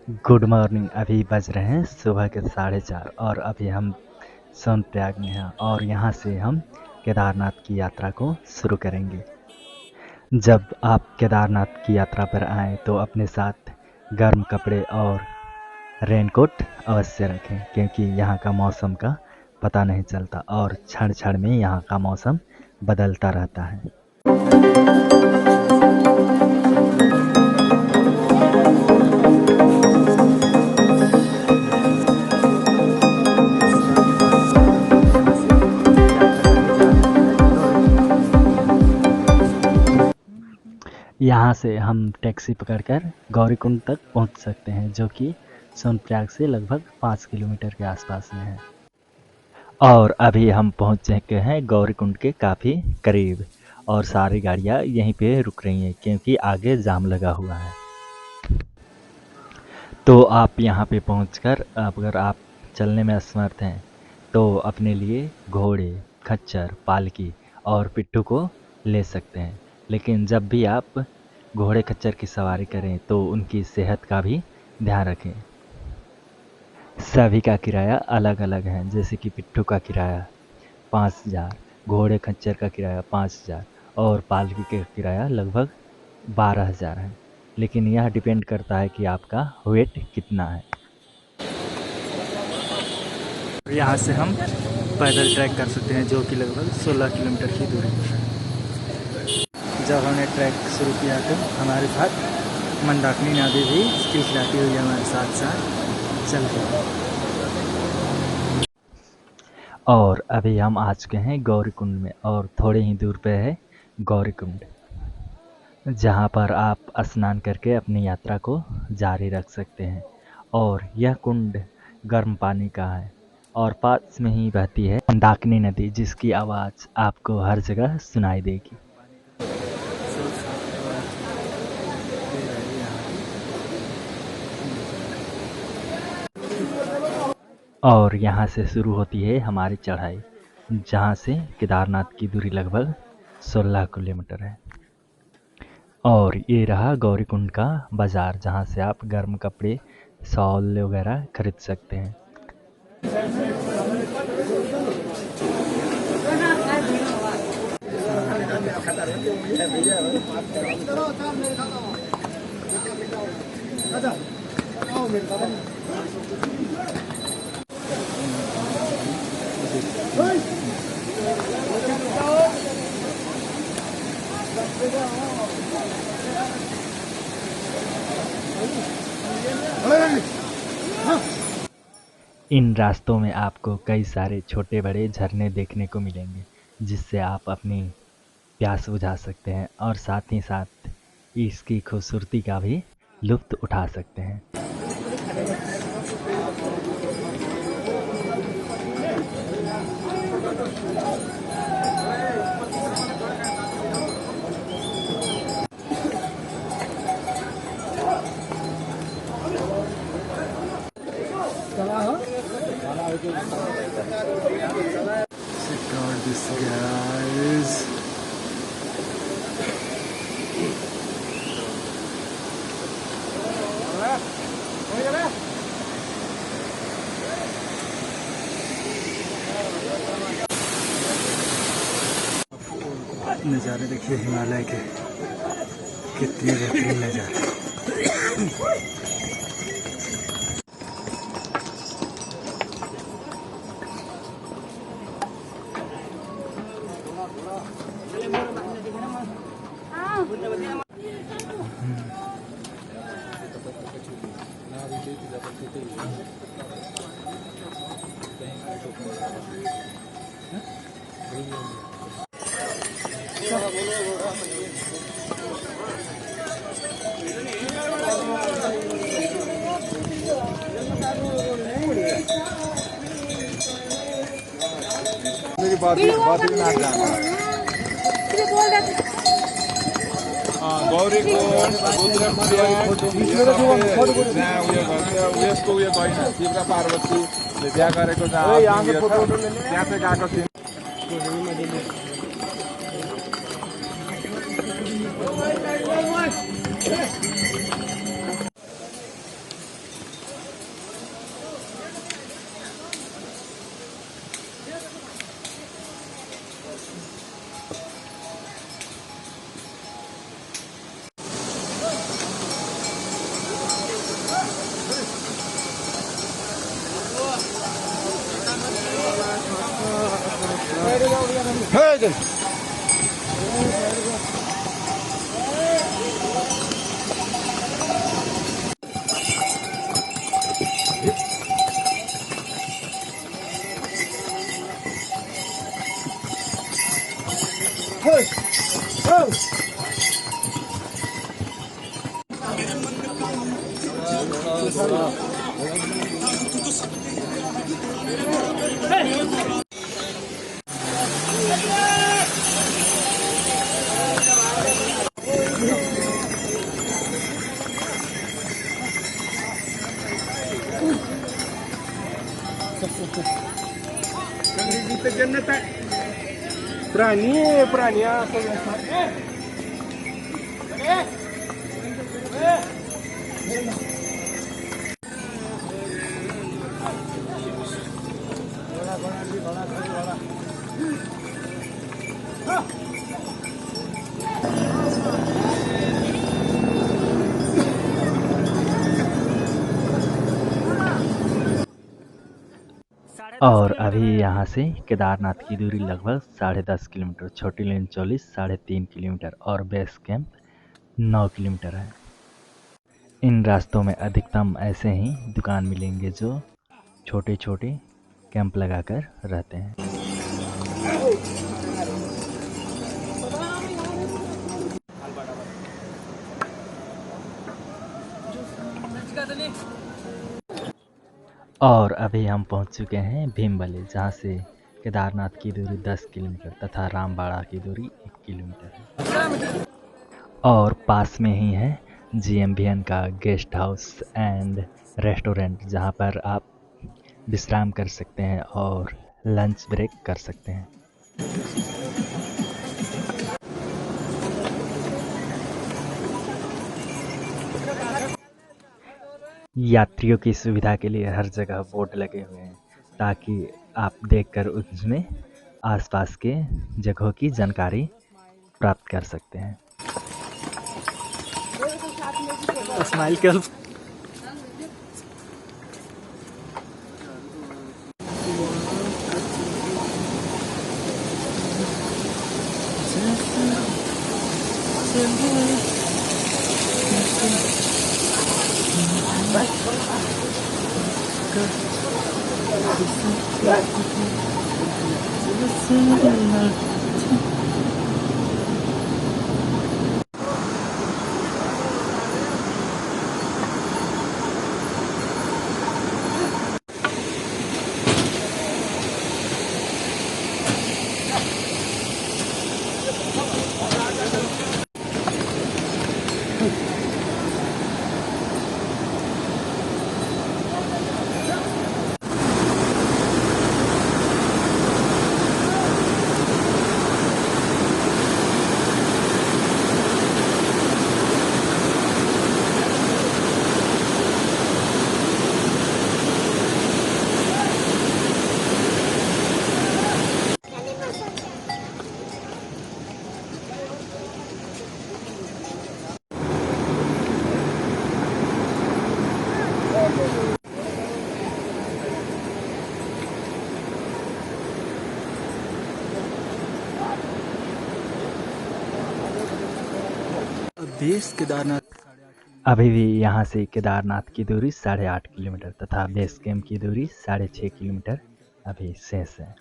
Good morning. अभी बज रहे हैं सुबह के 4:30 और अभी हम सोनप्रयाग में हैं और यहाँ से हम केदारनाथ की यात्रा को शुरू करेंगे। जब आप केदारनाथ की यात्रा पर आएँ तो अपने साथ गर्म कपड़े और रेनकोट अवश्य रखें, क्योंकि यहाँ का मौसम का पता नहीं चलता और क्षण-क्षण में यहाँ का मौसम बदलता रहता है। यहाँ से हम टैक्सी पकड़कर गौरीकुंड तक पहुँच सकते हैं, जो कि सोनप्रयाग से लगभग 5 किलोमीटर के आसपास में है। और अभी हम पहुँच चुके हैं गौरीकुंड के काफ़ी करीब और सारी गाड़ियाँ यहीं पे रुक रही हैं, क्योंकि आगे जाम लगा हुआ है। तो आप यहाँ पे पहुँचकर अगर आप चलने में असमर्थ हैं तो अपने लिए घोड़े, खच्चर, पालकी और पिट्ठू को ले सकते हैं। लेकिन जब भी आप घोड़े खच्चर की सवारी करें तो उनकी सेहत का भी ध्यान रखें। सभी का किराया अलग-अलग है, जैसे कि पिट्ठू का किराया 5,000, घोड़े खच्चर का किराया 5,000 और पालकी का किराया लगभग 12,000 है। लेकिन यह डिपेंड करता है कि आपका वेट कितना है। यहाँ से हम पैदल ट्रैक कर सकते हैं, जो कि लगभग 16 किलोमीटर की दूरी पर है। जब हमने ट्रैक शुरू किया तो हमारे साथ मंदाकिनी नदी भी खिलखिलाती हुई हमारे साथ साथ चल रही। और अभी हम आ चुके हैं गौरीकुंड में और थोड़े ही दूर पे है गौरीकुंड, जहाँ पर आप स्नान करके अपनी यात्रा को जारी रख सकते हैं। और यह कुंड गर्म पानी का है और पास में ही बहती है मंदाकिनी नदी, जिसकी आवाज़ आपको हर जगह सुनाई देगी। और यहाँ से शुरू होती है हमारी चढ़ाई, जहाँ से केदारनाथ की दूरी लगभग 16 किलोमीटर है। और ये रहा गौरीकुंड का बाज़ार, जहाँ से आप गर्म कपड़े, शॉल वगैरह खरीद सकते हैं। इन रास्तों में आपको कई सारे छोटे बड़े झरने देखने को मिलेंगे, जिससे आप अपनी प्यास बुझा सकते हैं और साथ ही साथ इसकी खूबसूरती का भी लुत्फ़ उठा सकते हैं। Check out this guys. नज़ारे देखिए हिमालय के, कितने बेहतरीन नज़ारे। मेरी बात भी ना जाना। गौरी को उयसको उयो गएन शिव र पार्वतीले बिहा गरेको त्यहाँ चाहिँ गएको थिएँ। जन्नत आहे. प्राणी असं और अभी यहाँ से केदारनाथ की दूरी लगभग 10.5 किलोमीटर, छोटी लेन 40, 3.5 किलोमीटर और बेस कैंप 9 किलोमीटर है। इन रास्तों में अधिकतम ऐसे ही दुकान मिलेंगे जो छोटे छोटे कैंप लगाकर रहते हैं। और अभी हम पहुंच चुके हैं भीमबली, जहां से केदारनाथ की दूरी 10 किलोमीटर तथा रामबाड़ा की दूरी 1 किलोमीटर है। और पास में ही है GMBN का गेस्ट हाउस एंड रेस्टोरेंट, जहां पर आप विश्राम कर सकते हैं और लंच ब्रेक कर सकते हैं। यात्रियों की सुविधा के लिए हर जगह बोर्ड लगे हुए हैं ताकि आप देखकर उसमें आसपास के जगहों की जानकारी प्राप्त कर सकते हैं। स्माइल कर। केदारनाथ अभी भी यहाँ से केदारनाथ की दूरी 8.5 किलोमीटर तथा बेस कैंप की दूरी 6.5 किलोमीटर अभी शेष है।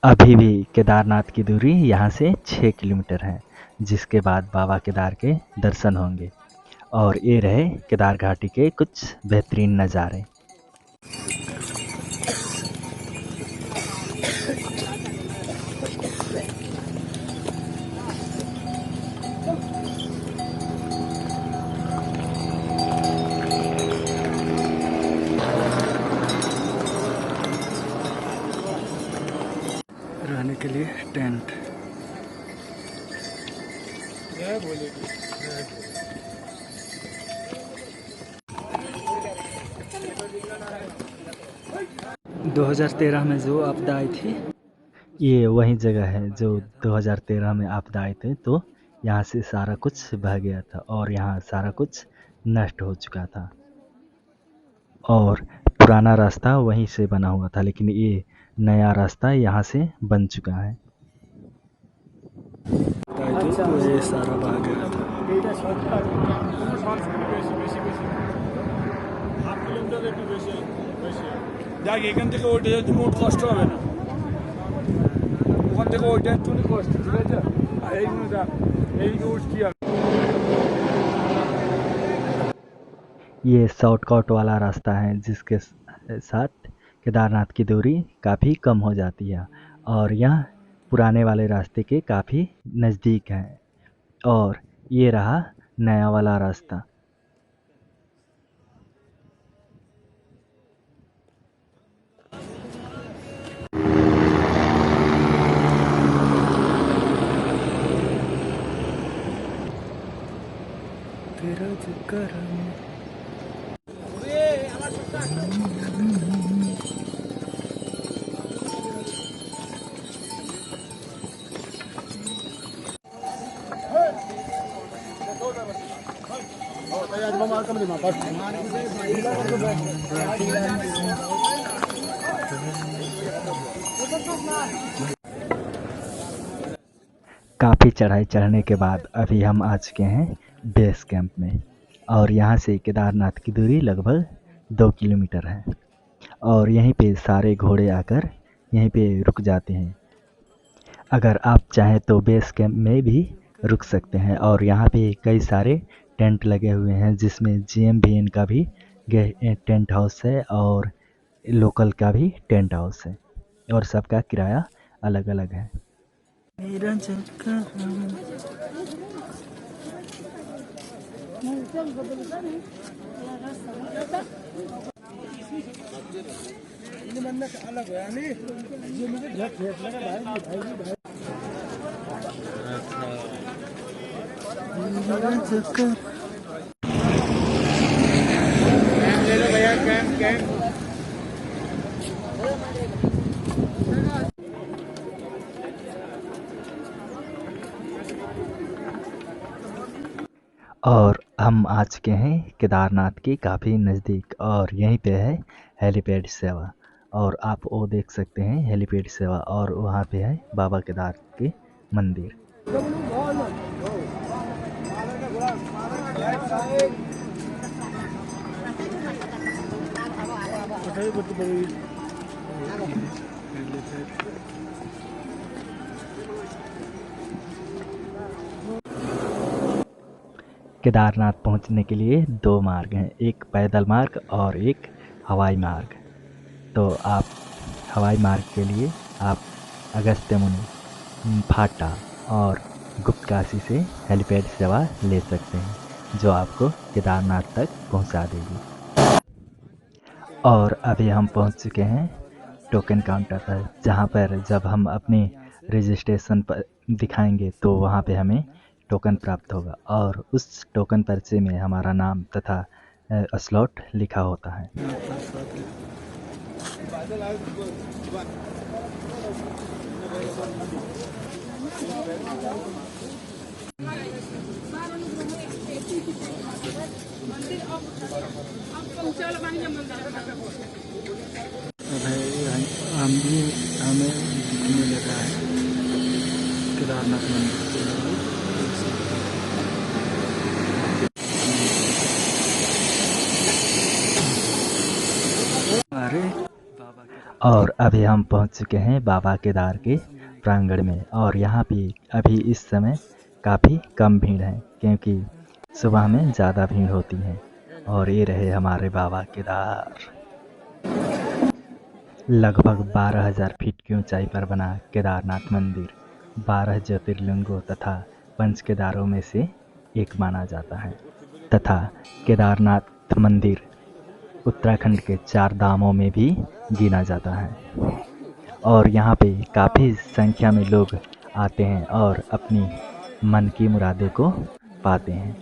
अभी भी केदारनाथ की दूरी यहाँ से 6 किलोमीटर है, जिसके बाद बाबा केदार के दर्शन होंगे। और ये रहे केदार घाटी के कुछ बेहतरीन नज़ारे। रहने के लिए टेंट। जय भोले। 2013 में जो आपदा आई थी, ये वही जगह है जो 2013 में आपदा आए थे, तो यहाँ से सारा कुछ बह गया था और यहाँ सारा कुछ नष्ट हो चुका था। और पुराना रास्ता वहीं से बना हुआ था, लेकिन ये नया रास्ता यहाँ से बन चुका है। तो ये सारा बह गया था। দেখ এখান থেকে ওইটা যেহেতু মোট কষ্ট হবে না, ওখান থেকে ওইটা একটু কষ্ট, ঠিক আছে? আর এইগুলো দেখ, এইদিকে উঠছি আমি। ये शॉर्टकट वाला रास्ता है, जिसके साथ केदारनाथ की दूरी काफ़ी कम हो जाती है और यह पुराने वाले रास्ते के काफ़ी नज़दीक है। और ये रहा नया वाला रास्ता। तेरा जिक्र काफ़ी चढ़ाई चढ़ने के बाद अभी हम आ चुके हैं बेस कैंप में। और यहाँ से केदारनाथ की दूरी लगभग 2 किलोमीटर है। और यहीं पे सारे घोड़े आकर यहीं पे रुक जाते हैं। अगर आप चाहें तो बेस कैंप में भी रुक सकते हैं। और यहाँ पे कई सारे टेंट लगे हुए हैं, जिसमें GMBN का भी टेंट हाउस है और लोकल का भी टेंट हाउस है, और सबका किराया अलग अलग है। और हम आ चुके हैं केदारनाथ के काफ़ी नज़दीक, और यहीं पे है हेलीपैड सेवा। और आप वो देख सकते हैं हेलीपैड सेवा, और वहाँ पे है बाबा केदार के मंदिर। केदारनाथ पहुंचने के लिए 2 मार्ग हैं, एक पैदल मार्ग और एक हवाई मार्ग। तो आप हवाई मार्ग के लिए आप अगस्त्यमुनि, फाटा और गुप्तकाशी से हेलीपैड सेवा ले सकते हैं। जो आपको केदारनाथ तक पहुंचा देगी। और अभी हम पहुंच चुके हैं टोकन काउंटर पर, जहां पर जब हम अपने रजिस्ट्रेशन पर दिखाएंगे तो वहां पे हमें टोकन प्राप्त होगा और उस टोकन पर्चे में हमारा नाम तथा स्लॉट लिखा होता है। हम भी हमें दिखने लगा है केदारनाथ मंदिर। अरे और अभी हम पहुंच चुके हैं बाबा केदार के प्रांगण में, और यहाँ भी अभी इस समय काफ़ी कम भीड़ है, क्योंकि सुबह में ज़्यादा भीड़ होती है। और ये रहे हमारे बाबा केदार। लगभग 12,000 फीट की ऊंचाई पर बना केदारनाथ मंदिर 12 ज्योतिर्लिंगों तथा पंच केदारों में से एक माना जाता है, तथा केदारनाथ मंदिर उत्तराखंड के 4 धामों में भी गिना जाता है। और यहाँ पे काफ़ी संख्या में लोग आते हैं और अपनी मन की मुरादे को पाते हैं।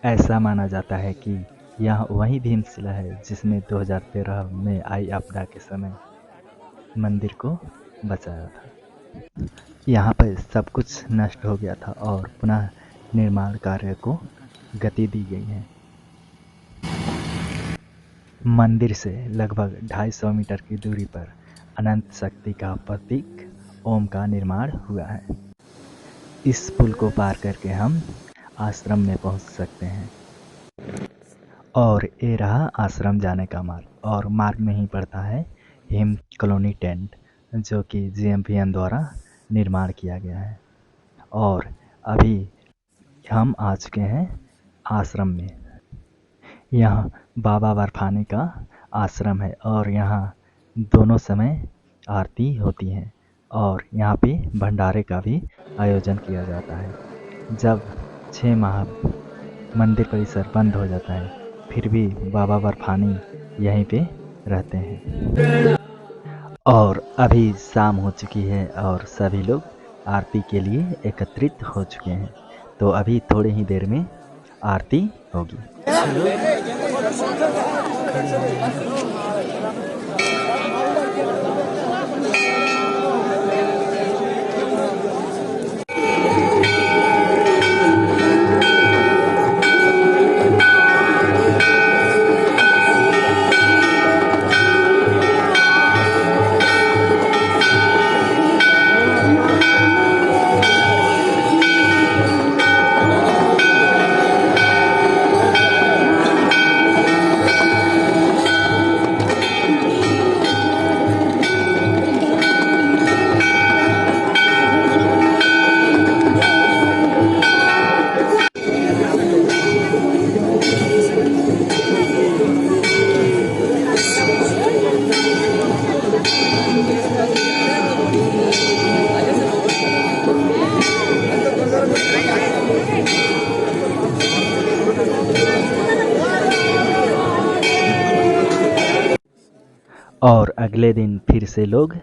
ऐसा माना जाता है कि यह वही भीमशिला है जिसने 2013 में आई आपदा के समय मंदिर को बचाया था। यहाँ पर सब कुछ नष्ट हो गया था और पुनः निर्माण कार्य को गति दी गई है। मंदिर से लगभग 250 मीटर की दूरी पर अनंत शक्ति का प्रतीक ओम का निर्माण हुआ है। इस पुल को पार करके हम आश्रम में पहुंच सकते हैं। और ये रहा आश्रम जाने का मार्ग, और मार्ग में ही पड़ता है हिम कॉलोनी टेंट, जो कि GMPN द्वारा निर्माण किया गया है। और अभी हम आ चुके हैं आश्रम में। यहाँ बाबा बर्फानी का आश्रम है और यहाँ दोनों समय आरती होती है, और यहाँ पे भंडारे का भी आयोजन किया जाता है। जब 6 माह मंदिर परिसर बंद हो जाता है, फिर भी बाबा बर्फानी यहीं पे रहते हैं। और अभी शाम हो चुकी है और सभी लोग आरती के लिए एकत्रित हो चुके हैं, तो अभी थोड़ी ही देर में आरती होगी। और अगले दिन फिर से लोग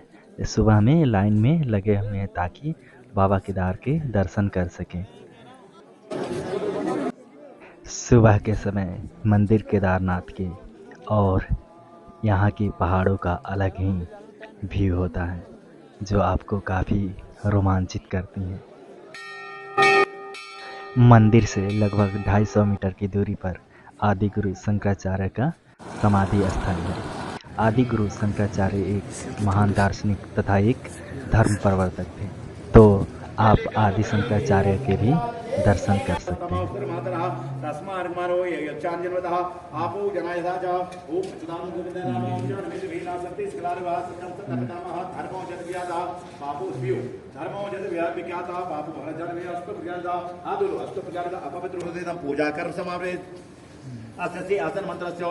सुबह में लाइन में लगे हुए हैं ताकि बाबा केदार के दर्शन कर सकें। सुबह के समय मंदिर केदारनाथ के और यहाँ की पहाड़ों का अलग ही व्यू होता है, जो आपको काफ़ी रोमांचित करती है। मंदिर से लगभग 250 मीटर की दूरी पर आदि गुरु शंकराचार्य का समाधि स्थल है। आदि गुरु शंकराचार्य एक महान दार्शनिक तथा एक धर्म प्रवर्तक थे। तो आप आदि शंकराचार्य के भी दर्शन कर सकते हैं। पूजा कर समावेश आसन मंत्र से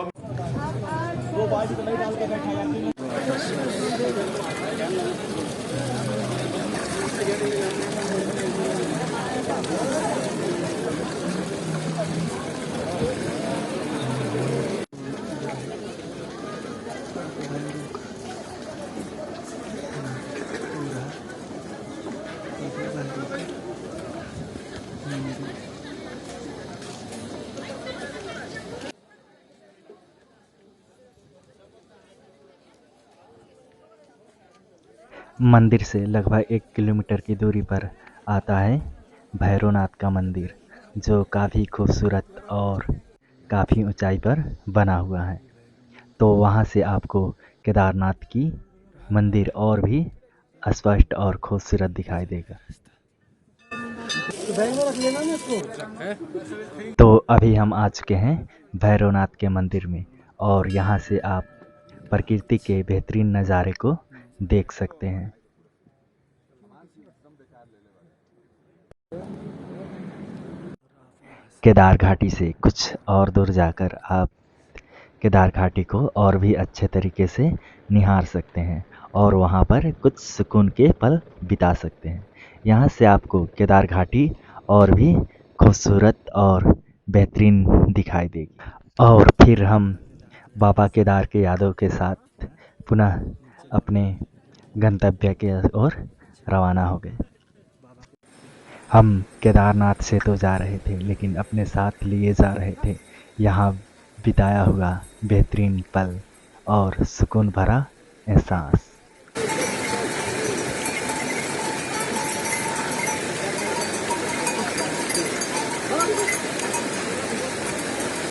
मंदिर से लगभग 1 किलोमीटर की दूरी पर आता है भैरवनाथ का मंदिर, जो काफ़ी खूबसूरत और काफ़ी ऊंचाई पर बना हुआ है। तो वहाँ से आपको केदारनाथ की मंदिर और भी स्पष्ट और खूबसूरत दिखाई देगा। तो अभी हम आ चुके हैं भैरवनाथ के मंदिर में, और यहाँ से आप प्रकृति के बेहतरीन नज़ारे को देख सकते हैं। केदार घाटी से कुछ और दूर जाकर आप केदार घाटी को और भी अच्छे तरीके से निहार सकते हैं और वहाँ पर कुछ सुकून के पल बिता सकते हैं। यहाँ से आपको केदार घाटी और भी खूबसूरत और बेहतरीन दिखाई देगी। और फिर हम बाबा केदार के यादों के साथ पुनः अपने गंतव्य के ओर रवाना हो गए। हम केदारनाथ से तो जा रहे थे, लेकिन अपने साथ लिए जा रहे थे यहाँ बिताया हुआ बेहतरीन पल और सुकून भरा एहसास।